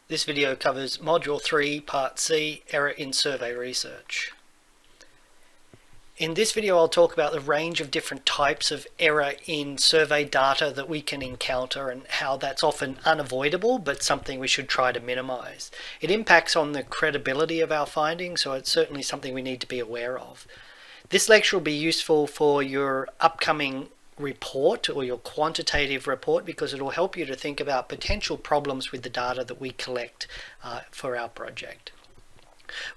This video covers Module 3, Part C, Error in Survey Research. In this video I'll talk about the range of different types of error in survey data that we can encounter and how that's often unavoidable but something we should try to minimize. It impacts on the credibility of our findings, so it's certainly something we need to be aware of. This lecture will be useful for your upcoming report or your quantitative report because it will help you to think about potential problems with the data that we collect for our project.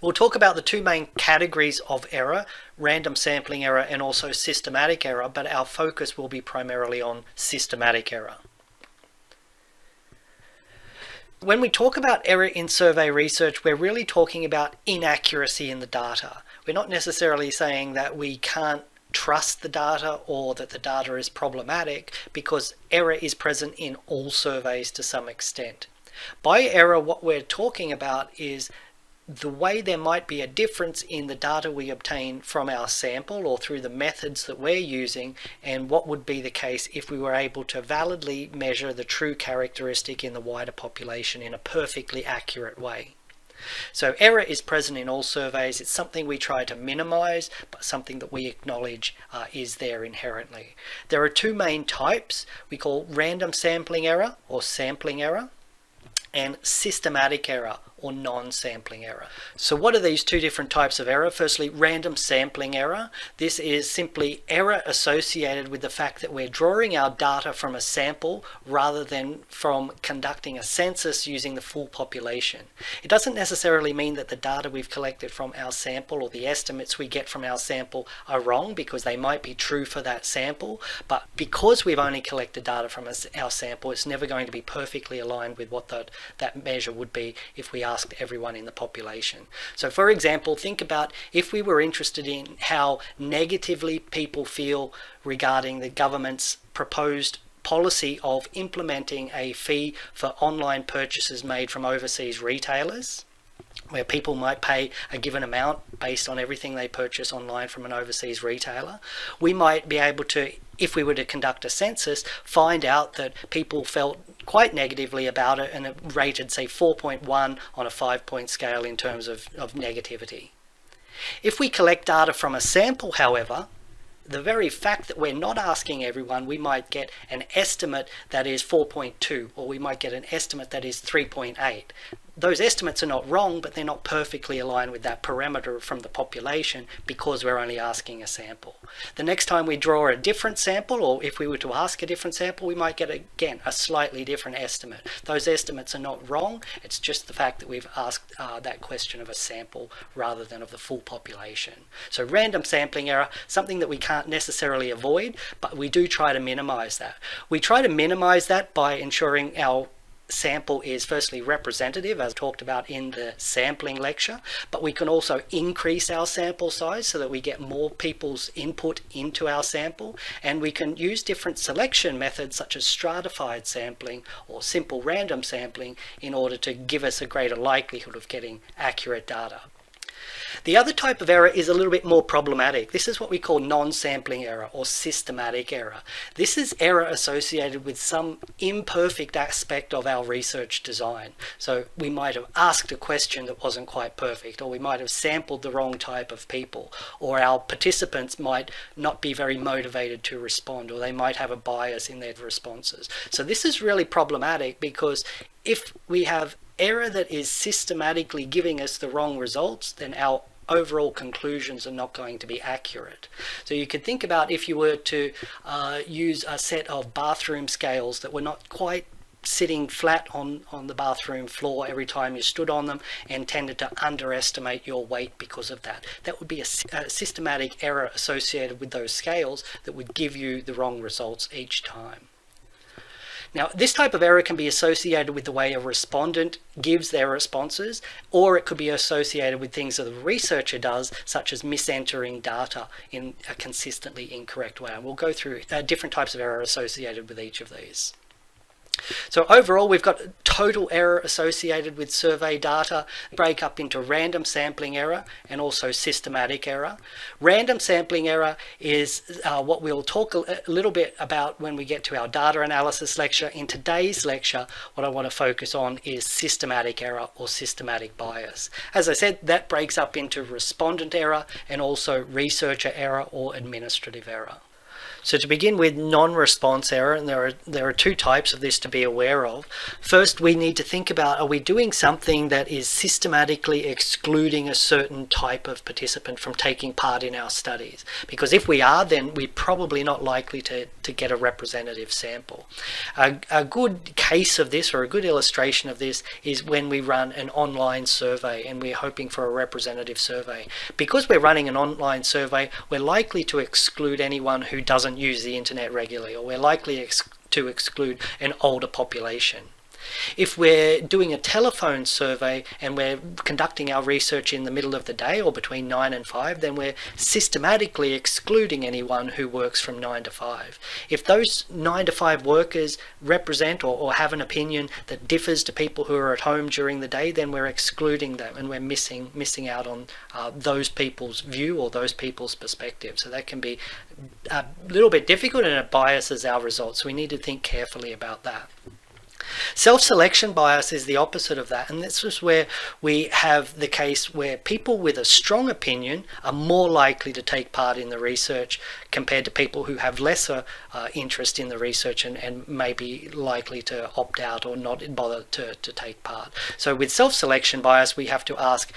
We'll talk about the two main categories of error, random sampling error and also systematic error, but our focus will be primarily on systematic error. When we talk about error in survey research, we're really talking about inaccuracy in the data. We're not necessarily saying that we can't trust the data or that the data is problematic, because error is present in all surveys to some extent. By error, what we're talking about is the way there might be a difference in the data we obtain from our sample or through the methods that we're using, and what would be the case if we were able to validly measure the true characteristic in the wider population in a perfectly accurate way. So error is present in all surveys. It's something we try to minimize, but something that we acknowledge is there inherently. There are two main types we call random sampling error or sampling error and systematic error or non-sampling error. So what are these two different types of error? Firstly, random sampling error. This is simply error associated with the fact that we're drawing our data from a sample rather than from conducting a census using the full population. It doesn't necessarily mean that the data we've collected from our sample or the estimates we get from our sample are wrong, because they might be true for that sample, but because we've only collected data from our sample, it's never going to be perfectly aligned with what that measure would be if we asked everyone in the population. So for example, think about if we were interested in how negatively people feel regarding the government's proposed policy of implementing a fee for online purchases made from overseas retailers, where people might pay a given amount based on everything they purchase online from an overseas retailer. We might be able to, if we were to conduct a census, find out that people felt quite negatively about it, and it rated, say, 4.1 on a 5-point scale in terms of negativity. If we collect data from a sample, however, the very fact that we're not asking everyone, we might get an estimate that is 4.2, or we might get an estimate that is 3.8. Those estimates are not wrong, but they're not perfectly aligned with that parameter from the population because we're only asking a sample. The next time we draw a different sample, or if we were to ask a different sample, we might get, again, a slightly different estimate. Those estimates are not wrong, it's just the fact that we've asked that question of a sample rather than of the full population. So random sampling error, something that we can't necessarily avoid, but we do try to minimize that. We try to minimize that by ensuring our sample is firstly representative, as talked about in the sampling lecture, but we can also increase our sample size so that we get more people's input into our sample, and we can use different selection methods such as stratified sampling or simple random sampling in order to give us a greater likelihood of getting accurate data. The other type of error is a little bit more problematic. This is what we call non-sampling error or systematic error. This is error associated with some imperfect aspect of our research design. So we might have asked a question that wasn't quite perfect, or we might have sampled the wrong type of people, or our participants might not be very motivated to respond, or they might have a bias in their responses. So this is really problematic, because if we have error that is systematically giving us the wrong results, then our overall conclusions are not going to be accurate. So you could think about if you were to use a set of bathroom scales that were not quite sitting flat on the bathroom floor every time you stood on them, and tended to underestimate your weight because of that. That would be a systematic error associated with those scales that would give you the wrong results each time. Now, this type of error can be associated with the way a respondent gives their responses, or it could be associated with things that the researcher does, such as misentering data in a consistently incorrect way. And we'll go through different types of error associated with each of these. So overall, we've got total error associated with survey data, break up into random sampling error and also systematic error. Random sampling error is what we'll talk a little bit about when we get to our data analysis lecture. In today's lecture, what I want to focus on is systematic error or systematic bias. As I said, that breaks up into respondent error and also researcher error or administrative error. So to begin with, non-response error, and there are two types of this to be aware of. First, we need to think about, are we doing something that is systematically excluding a certain type of participant from taking part in our studies? Because if we are, then we're probably not likely to get a representative sample. A good case of this, or a good illustration of this, is when we run an online survey and we're hoping for a representative survey. Because we're running an online survey, we're likely to exclude anyone who doesn't use the internet regularly, or we're likely to exclude an older population. If we're doing a telephone survey and we're conducting our research in the middle of the day or between 9 and 5, then we're systematically excluding anyone who works from 9 to 5. If those 9 to 5 workers represent or have an opinion that differs to people who are at home during the day, then we're excluding them and we're missing out on those people's view or those people's perspective. So that can be a little bit difficult and it biases our results. So we need to think carefully about that. Self-selection bias is the opposite of that, and this is where we have the case where people with a strong opinion are more likely to take part in the research compared to people who have lesser interest in the research and may be likely to opt out or not bother to take part. So with self-selection bias, we have to ask,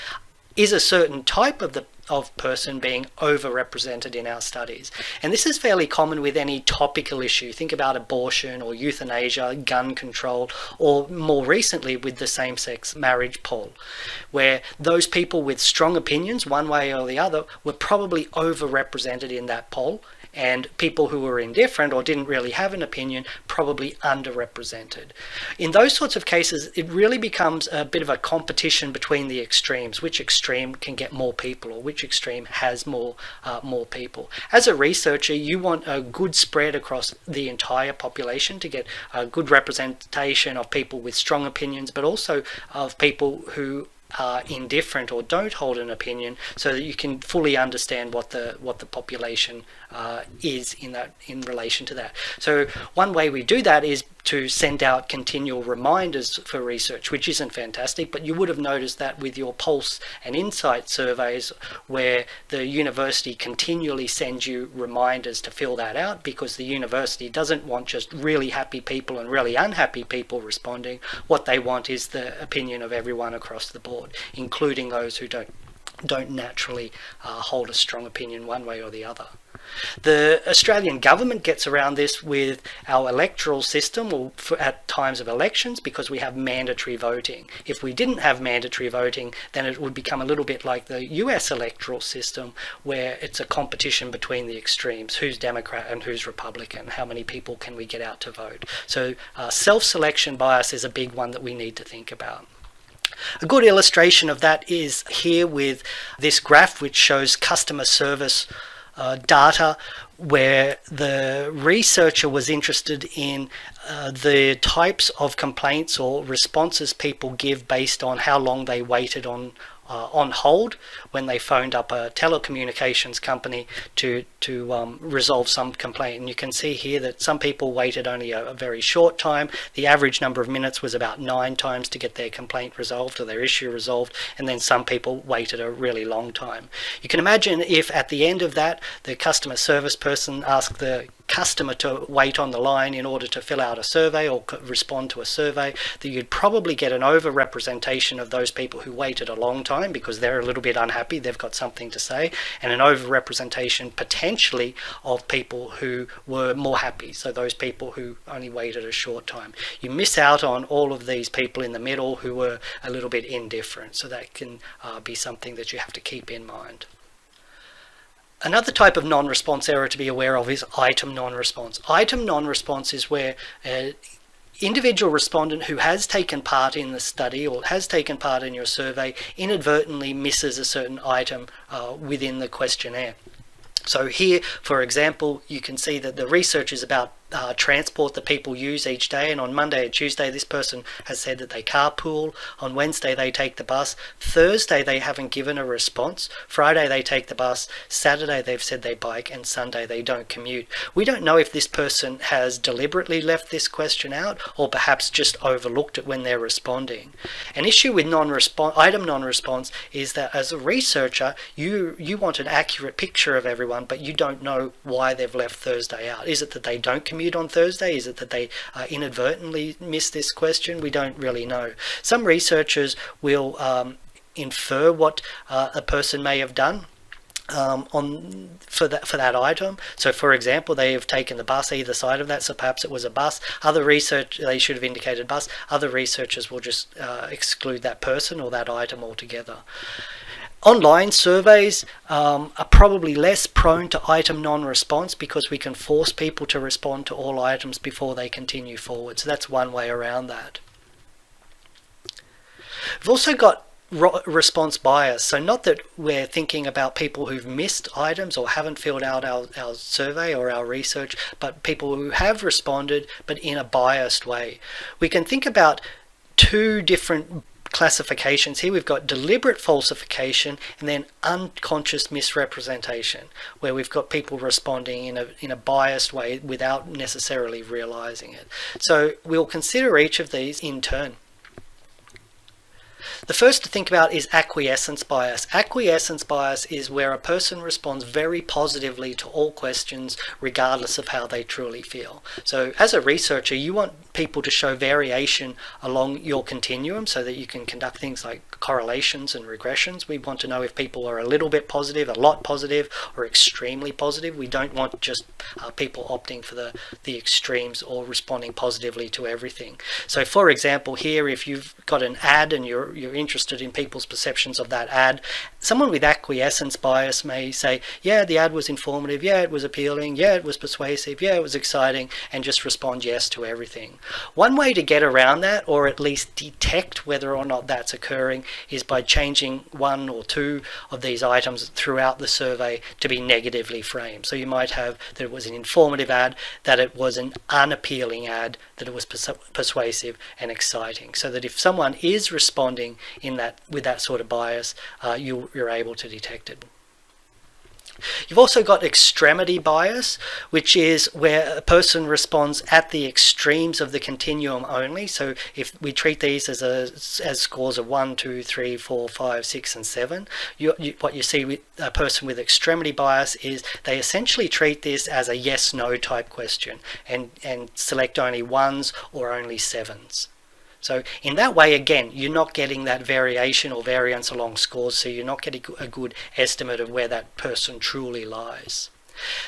is a certain type of person being overrepresented in our studies? And this is fairly common with any topical issue. Think about abortion or euthanasia, gun control, or more recently with the same-sex marriage poll, where those people with strong opinions, one way or the other, were probably overrepresented in that poll, and people who were indifferent or didn't really have an opinion probably underrepresented. In those sorts of cases, it really becomes a bit of a competition between the extremes. Which extreme can get more people, or which extreme has more people? As a researcher, you want a good spread across the entire population to get a good representation of people with strong opinions, but also of people who are indifferent or don't hold an opinion, so that you can fully understand what the population is in relation to that. So one way we do that is to send out continual reminders for research, which isn't fantastic, but you would have noticed that with your Pulse and Insight surveys, where the university continually sends you reminders to fill that out, because the university doesn't want just really happy people and really unhappy people responding. What they want is the opinion of everyone across the board, including those who don't naturally hold a strong opinion one way or the other. The Australian government gets around this with our electoral system, or at times of elections, because we have mandatory voting. If we didn't have mandatory voting, then it would become a little bit like the US electoral system, where it's a competition between the extremes. Who's Democrat and who's Republican? How many people can we get out to vote? So self-selection bias is a big one that we need to think about. A good illustration of that is here with this graph, which shows customer service data, where the researcher was interested in the types of complaints or responses people give based on how long they waited on hold when they phoned up a telecommunications company to resolve some complaint. And you can see here that some people waited only a very short time. The average number of minutes was about 9 times to get their complaint resolved or their issue resolved, and then some people waited a really long time. You can imagine if at the end of that the customer service person asked the customer to wait on the line in order to fill out a survey or respond to a survey, that you'd probably get an over-representation of those people who waited a long time because they're a little bit unhappy, they've got something to say, and an over-representation potentially of people who were more happy, so those people who only waited a short time. You miss out on all of these people in the middle who were a little bit indifferent, so that can be something that you have to keep in mind. Another type of non-response error to be aware of is item non-response. Item non-response is where an individual respondent who has taken part in the study or has taken part in your survey inadvertently misses a certain item within the questionnaire. So here, for example, you can see that the research is about transport that people use each day, and on Monday and Tuesday this person has said that they carpool, on Wednesday they take the bus, Thursday they haven't given a response, Friday they take the bus, Saturday they've said they bike, and Sunday they don't commute. We don't know if this person has deliberately left this question out or perhaps just overlooked it when they're responding. An issue with item non-response is that as a researcher you want an accurate picture of everyone, but you don't know why they've left Thursday out. Is it that they don't commute on Thursday? Is it that they inadvertently missed this question? We don't really know. Some researchers will infer what a person may have done for that item. So for example, they have taken the bus either side of that, so perhaps it was a bus. Other research, they should have indicated bus. Other researchers will just exclude that person or that item altogether. Online surveys are probably less prone to item non-response because we can force people to respond to all items before they continue forward. So that's one way around that. We've also got response bias. So not that we're thinking about people who've missed items or haven't filled out our survey or our research, but people who have responded but in a biased way. We can think about two different classifications here. We've got deliberate falsification and then unconscious misrepresentation, where we've got people responding in a biased way without necessarily realizing it. So we'll consider each of these in turn. The first to think about is acquiescence bias. Acquiescence bias is where a person responds very positively to all questions regardless of how they truly feel. So as a researcher, you want people to show variation along your continuum so that you can conduct things like correlations and regressions. We want to know if people are a little bit positive, a lot positive, or extremely positive. We don't want just people opting for the extremes or responding positively to everything. So for example, here, if you've got an ad and you're interested in people's perceptions of that ad, someone with acquiescence bias may say, yeah, the ad was informative, yeah, it was appealing, yeah, it was persuasive, yeah, it was exciting, and just respond yes to everything. One way to get around that, or at least detect whether or not that's occurring, is by changing one or two of these items throughout the survey to be negatively framed. So you might have that it was an informative ad, that it was an unappealing ad, that it was persuasive and exciting, so that if someone is responding with that sort of bias, you're able to detect it. You've also got extremity bias, which is where a person responds at the extremes of the continuum only. So if we treat these as scores of 1, 2, 3, 4, 5, 6, and 7, what you see with a person with extremity bias is they essentially treat this as a yes/no type question and select only 1s or only 7s. So in that way, again, you're not getting that variation or variance along scores, so you're not getting a good estimate of where that person truly lies.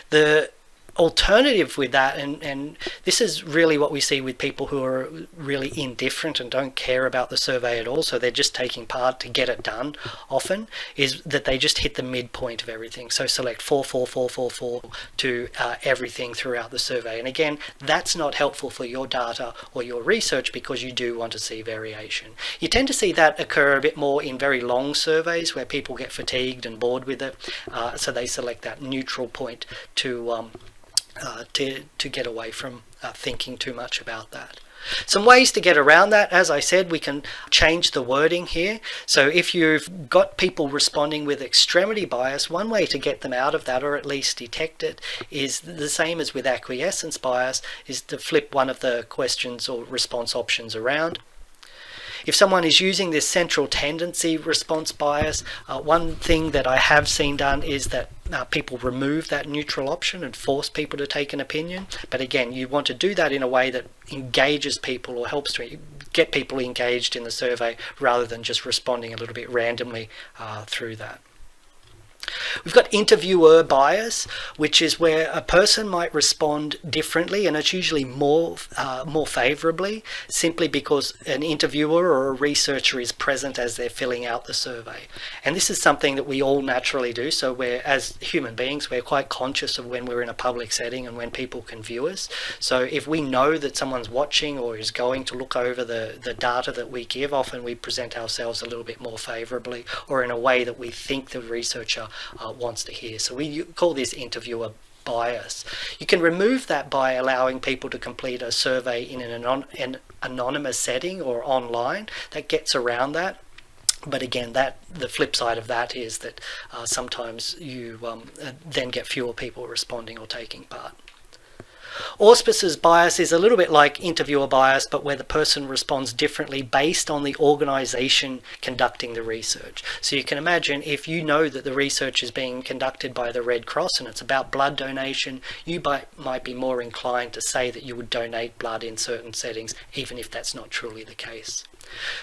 The alternative with that, and this is really what we see with people who are really indifferent and don't care about the survey at all, so they're just taking part to get it done often, is that they just hit the midpoint of everything. So select 4, 4, 4, 4, 4 to everything throughout the survey. And again, that's not helpful for your data or your research because you do want to see variation. You tend to see that occur a bit more in very long surveys where people get fatigued and bored with it, so they select that neutral point to get away from thinking too much about that. Some ways to get around that, as I said, we can change the wording here. So if you've got people responding with extremity bias, one way to get them out of that, or at least detect it, is the same as with acquiescence bias, is to flip one of the questions or response options around. If someone is using this central tendency response bias, one thing that I have seen done is that people remove that neutral option and force people to take an opinion. But again, you want to do that in a way that engages people or helps to get people engaged in the survey rather than just responding a little bit randomly through that. We've got interviewer bias, which is where a person might respond differently, and it's usually more favourably, simply because an interviewer or a researcher is present as they're filling out the survey. And this is something that we all naturally do. So we're, as human beings, we're quite conscious of when we're in a public setting and when people can view us. So if we know that someone's watching or is going to look over the data that we give, often we present ourselves a little bit more favourably or in a way that we think the researcher wants to hear. So we call this interviewer bias. You can remove that by allowing people to complete a survey in an anonymous setting or online. That gets around that. But again, the flip side of that is that sometimes you then get fewer people responding or taking part. Auspice's bias is a little bit like interviewer bias, but where the person responds differently based on the organisation conducting the research. So you can imagine if you know that the research is being conducted by the Red Cross and it's about blood donation, you might be more inclined to say that you would donate blood in certain settings, even if that's not truly the case.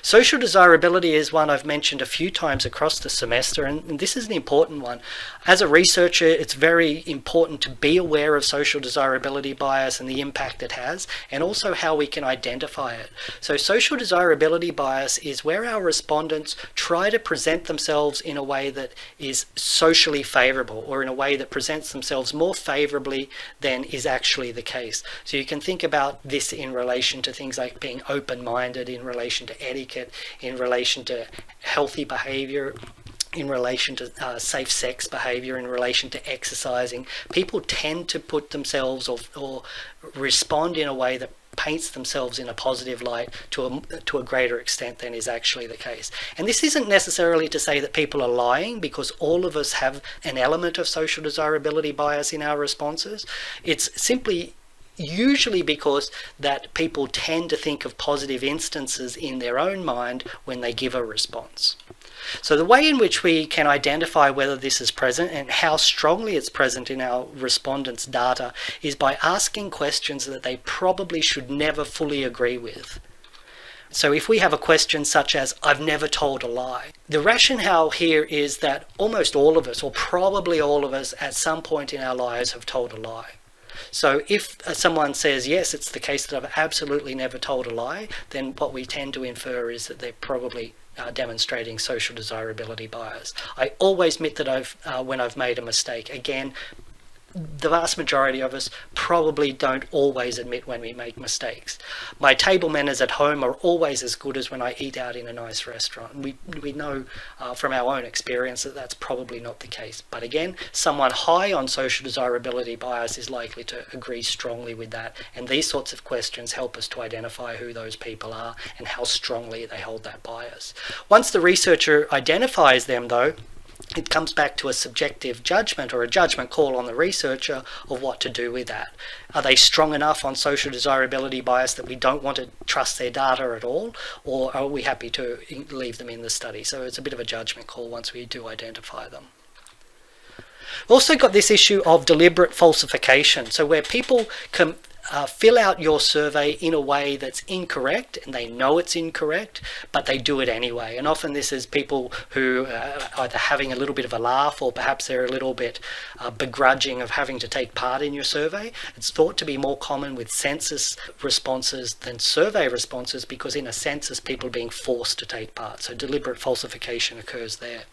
Social desirability is one I've mentioned a few times across the semester, and this is an important one. As a researcher, it's very important to be aware of social desirability bias and the impact it has, and also how we can identify it. So social desirability bias is where our respondents try to present themselves in a way that is socially favourable, or in a way that presents themselves more favourably than is actually the case. So you can think about this in relation to things like being open-minded, in relation to etiquette, in relation to healthy behaviour, in relation to safe sex behaviour, in relation to exercising. People tend to put themselves or respond in a way that paints themselves in a positive light to a greater extent than is actually the case. And this isn't necessarily to say that people are lying, because all of us have an element of social desirability bias in our responses. It's simply usually because that people tend to think of positive instances in their own mind when they give a response. So the way in which we can identify whether this is present and how strongly it's present in our respondents' data is by asking questions that they probably should never fully agree with. So if we have a question such as, "I've never told a lie," the rationale here is that almost all of us, or probably all of us, at some point in our lives have told a lie. So if someone says, yes, it's the case that I've absolutely never told a lie, then what we tend to infer is that they're probably demonstrating social desirability bias. I always admit that when I've made a mistake. Again, the vast majority of us probably don't always admit when we make mistakes. My table manners at home are always as good as when I eat out in a nice restaurant. We know from our own experience that that's probably not the case. But again, someone high on social desirability bias is likely to agree strongly with that. And these sorts of questions help us to identify who those people are and how strongly they hold that bias. Once the researcher identifies them, though, it comes back to a subjective judgment or a judgment call on the researcher of what to do with that. Are they strong enough on social desirability bias that we don't want to trust their data at all, or are we happy to leave them in the study? So it's a bit of a judgment call once we do identify them. We've also got this issue of deliberate falsification, so where people can fill out your survey in a way that's incorrect, and they know it's incorrect, but they do it anyway. And often this is people who are either having a little bit of a laugh, or perhaps they're a little bit begrudging of having to take part in your survey. It's thought to be more common with census responses than survey responses, because in a census people are being forced to take part, so deliberate falsification occurs there.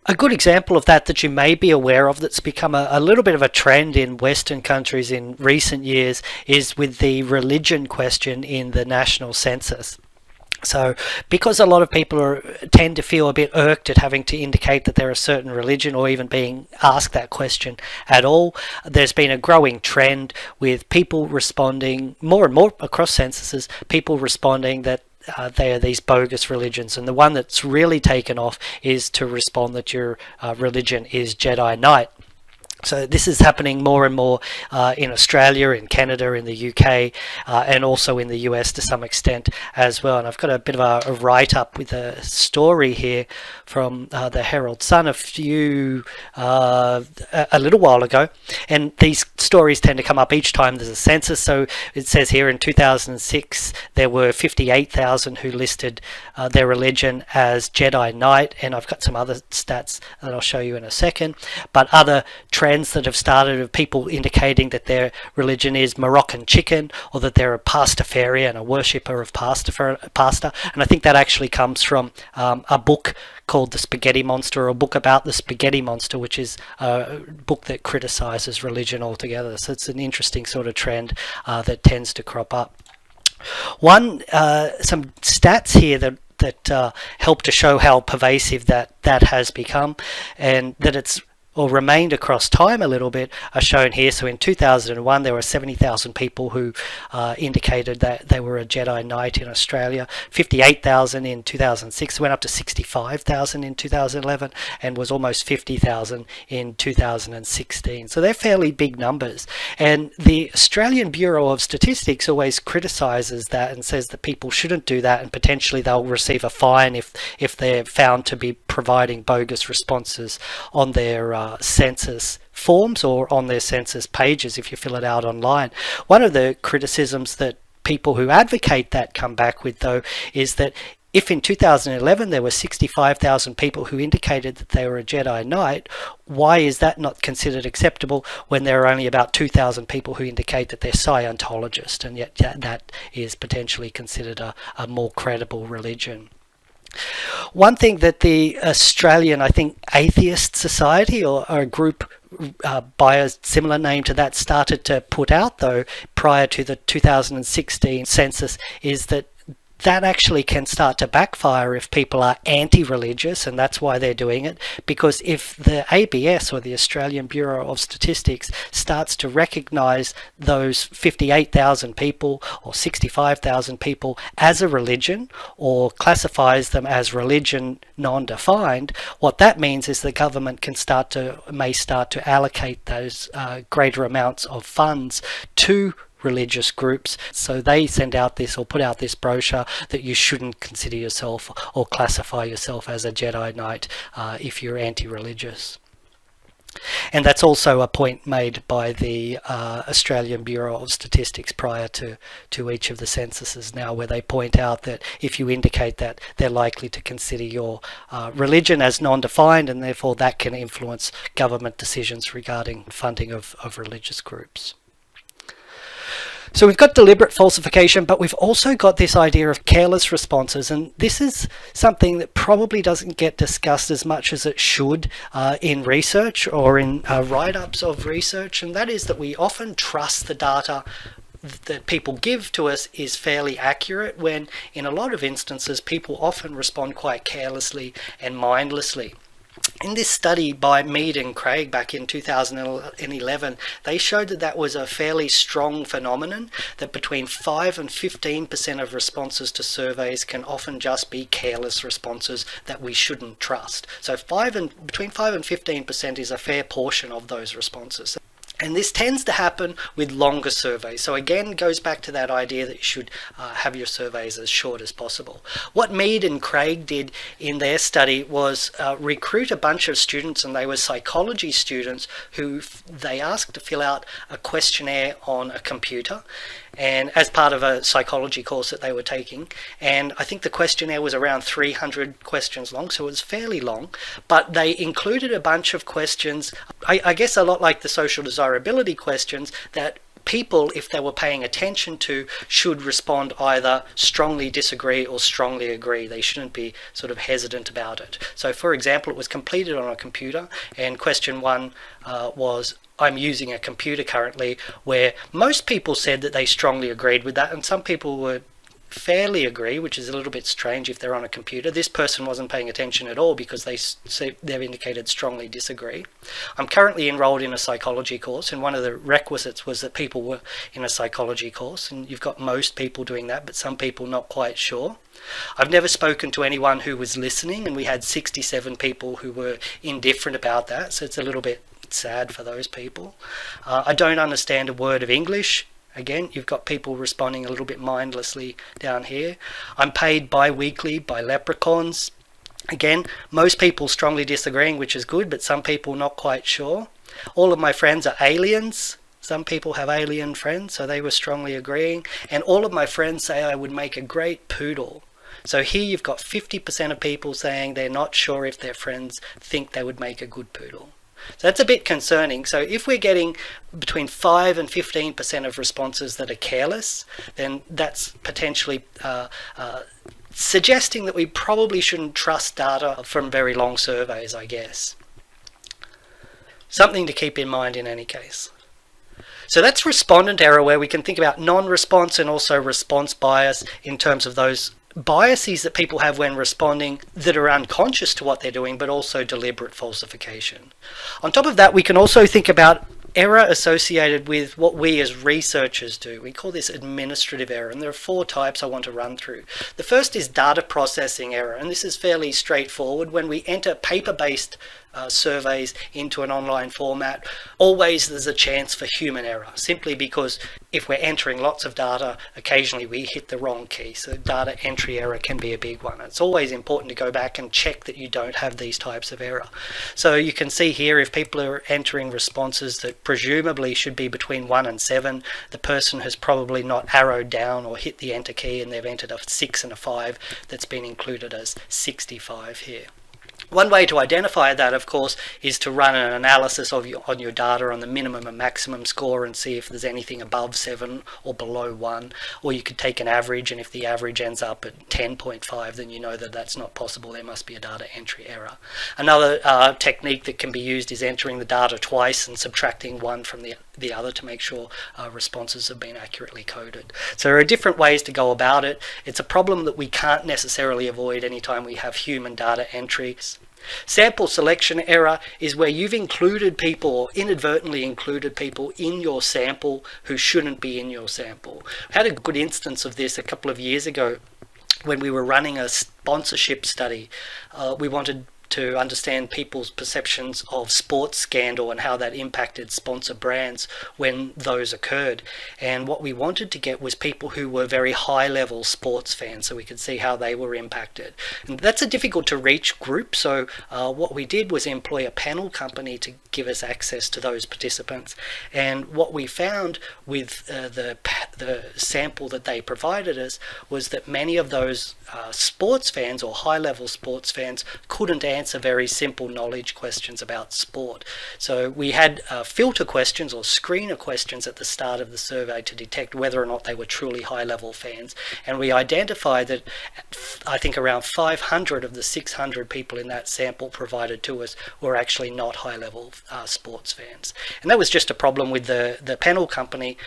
A good example of that you may be aware of, that's become a little bit of a trend in Western countries in recent years, is with the religion question in the national census. So because a lot of people tend to feel a bit irked at having to indicate that they're a certain religion, or even being asked that question at all, there's been a growing trend with people responding more and more across censuses, people responding that they are these bogus religions. And the one that's really taken off is to respond that your religion is Jedi Knight. So this is happening more and more in Australia, in Canada, in the UK, and also in the US to some extent as well. And I've got a bit of a write-up with a story here from the Herald Sun a little while ago. And these stories tend to come up each time there's a census. So it says here in 2006 there were 58,000 who listed their religion as Jedi Knight, and I've got some other stats that I'll show you in a second. But other trends that have started of people indicating that their religion is Moroccan chicken, or that they're a pastafarian, a worshipper of pasta. And I think that actually comes from a book called The Spaghetti Monster, or a book about the spaghetti monster, which is a book that criticizes religion altogether. So it's an interesting sort of trend that tends to crop up. Some stats here that help to show how pervasive that has become, and that it's or remained across time a little bit are shown here. So in 2001 there were 70,000 people who indicated that they were a Jedi Knight in Australia. 58,000 in 2006, went up to 65,000 in 2011, and was almost 50,000 in 2016. So they're fairly big numbers. And the Australian Bureau of Statistics always criticises that and says that people shouldn't do that, and potentially they'll receive a fine if they're found to be providing bogus responses on their census forms or on their census pages if you fill it out online. One of the criticisms that people who advocate that come back with, though, is that if in 2011 there were 65,000 people who indicated that they were a Jedi Knight, why is that not considered acceptable when there are only about 2,000 people who indicate that they're Scientologists, and yet that is potentially considered a more credible religion? One thing that the Australian, I think, Atheist Society, or a group by a similar name to that, started to put out, though, prior to the 2016 census, is that actually can start to backfire if people are anti-religious, and that's why they're doing it. Because if the ABS, or the Australian Bureau of Statistics, starts to recognise those 58,000 people or 65,000 people as a religion, or classifies them as religion non-defined, what that means is the government may start to allocate those greater amounts of funds to religious groups. So they send out this, or put out this brochure, that you shouldn't consider yourself or classify yourself as a Jedi Knight if you're anti-religious. And that's also a point made by the Australian Bureau of Statistics prior to each of the censuses now, where they point out that if you indicate that, they're likely to consider your religion as non-defined, and therefore that can influence government decisions regarding funding of religious groups. So we've got deliberate falsification, but we've also got this idea of careless responses, and this is something that probably doesn't get discussed as much as it should in research or in write-ups of research, and that is that we often trust the data that people give to us is fairly accurate, when in a lot of instances people often respond quite carelessly and mindlessly. In this study by Mead and Craig back in 2011, they showed that was a fairly strong phenomenon, that between 5 and 15% of responses to surveys can often just be careless responses that we shouldn't trust. So between 5 and 15% is a fair portion of those responses. And this tends to happen with longer surveys. So again, goes back to that idea that you should have your surveys as short as possible. What Mead and Craig did in their study was recruit a bunch of students, and they were psychology students, who they asked to fill out a questionnaire on a computer, and as part of a psychology course that they were taking. And I think the questionnaire was around 300 questions long, so it was fairly long, but they included a bunch of questions, I guess a lot like the social desirability questions, that people, if they were paying attention to, should respond either strongly disagree or strongly agree. They shouldn't be sort of hesitant about it. So for example, it was completed on a computer, and question 1 was, I'm using a computer currently, where most people said that they strongly agreed with that, and some people would fairly agree, which is a little bit strange if they're on a computer. This person wasn't paying attention at all because they've indicated strongly disagree. I'm currently enrolled in a psychology course, and one of the requisites was that people were in a psychology course, and you've got most people doing that, but some people not quite sure. I've never spoken to anyone who was listening, and we had 67 people who were indifferent about that, so it's a little bit sad for those people. I don't understand a word of English. Again, you've got people responding a little bit mindlessly down here. I'm paid bi-weekly by leprechauns. Again, most people strongly disagreeing, which is good, but some people not quite sure. All of my friends are aliens. Some people have alien friends, so they were strongly agreeing. And all of my friends say I would make a great poodle. So here you've got 50% of people saying they're not sure if their friends think they would make a good poodle. So that's a bit concerning. So if we're getting between 5 and 15% of responses that are careless, then that's potentially suggesting that we probably shouldn't trust data from very long surveys, I guess. Something to keep in mind in any case. So that's respondent error, where we can think about non-response and also response bias in terms of those biases that people have when responding that are unconscious to what they're doing, but also deliberate falsification. On top of that, we can also think about error associated with what we as researchers do. We call this administrative error, and there are 4 types I want to run through. The first is data processing error, and this is fairly straightforward. When we enter paper-based surveys into an online format, always there's a chance for human error, simply because if we're entering lots of data, occasionally we hit the wrong key. So data entry error can be a big one. It's always important to go back and check that you don't have these types of error. So you can see here, if people are entering responses that presumably should be between 1 and 7, the person has probably not arrowed down or hit the enter key, and they've entered a 6 and a 5 that's been included as 65 here. One way to identify that, of course, is to run an analysis on your data on the minimum and maximum score and see if there's anything above 7 or below 1. Or you could take an average, and if the average ends up at 10.5, then you know that that's not possible. There must be a data entry error. Another technique that can be used is entering the data twice and subtracting 1 from the other to make sure responses have been accurately coded. So there are different ways to go about it. It's a problem that we can't necessarily avoid anytime we have human data entry. Sample selection error is where you've included people, or inadvertently included people, in your sample who shouldn't be in your sample. I had a good instance of this a couple of years ago when we were running a sponsorship study. We wanted to understand people's perceptions of sports scandal and how that impacted sponsor brands when those occurred. And what we wanted to get was people who were very high-level sports fans, so we could see how they were impacted. And that's a difficult to reach group, so what we did was employ a panel company to give us access to those participants. And what we found with the sample that they provided us was that many of those sports fans, or high-level sports fans, couldn't answer very simple knowledge questions about sport. So we had filter questions or screener questions at the start of the survey to detect whether or not they were truly high-level fans. And we identified that I think around 500 of the 600 people in that sample provided to us were actually not high-level sports fans. And that was just a problem with the panel company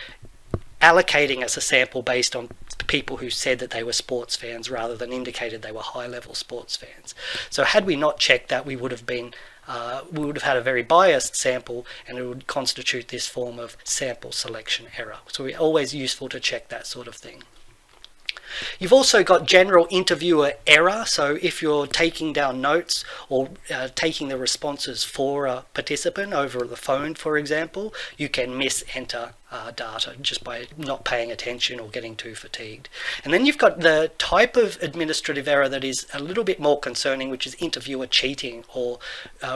allocating us a sample based on people who said that they were sports fans rather than indicated they were high-level sports fans. So had we not checked that, we would have had a very biased sample, and it would constitute this form of sample selection error. So it's always useful to check that sort of thing. You've also got general interviewer error. So if you're taking down notes or taking the responses for a participant over the phone, for example, you can mis-enter data just by not paying attention or getting too fatigued. And then you've got the type of administrative error that is a little bit more concerning, which is interviewer cheating or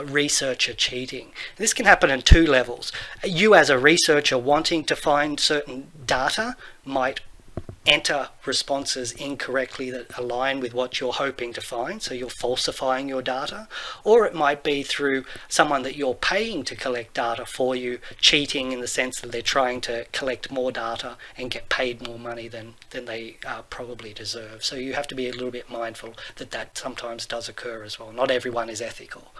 researcher cheating. This can happen in 2 levels. You as a researcher wanting to find certain data might enter responses incorrectly that align with what you're hoping to find, so you're falsifying your data. Or it might be through someone that you're paying to collect data for you, cheating in the sense that they're trying to collect more data and get paid more money than they probably deserve. So you have to be a little bit mindful that sometimes does occur as well. Not everyone is ethical.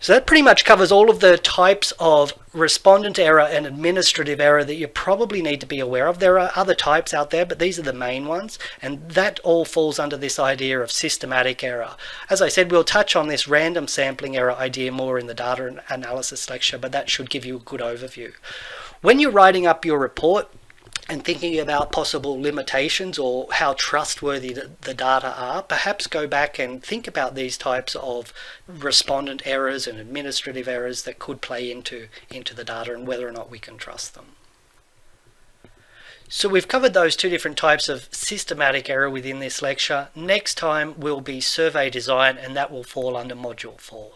So that pretty much covers all of the types of respondent error and administrative error that you probably need to be aware of. There are other types out there, but these are the main ones, and that all falls under this idea of systematic error. As I said, we'll touch on this random sampling error idea more in the data analysis lecture, but that should give you a good overview. When you're writing up your report and thinking about possible limitations or how trustworthy the data are, perhaps go back and think about these types of respondent errors and administrative errors that could play into the data and whether or not we can trust them. So we've covered those 2 different types of systematic error within this lecture. Next time will be survey design, and that will fall under module 4.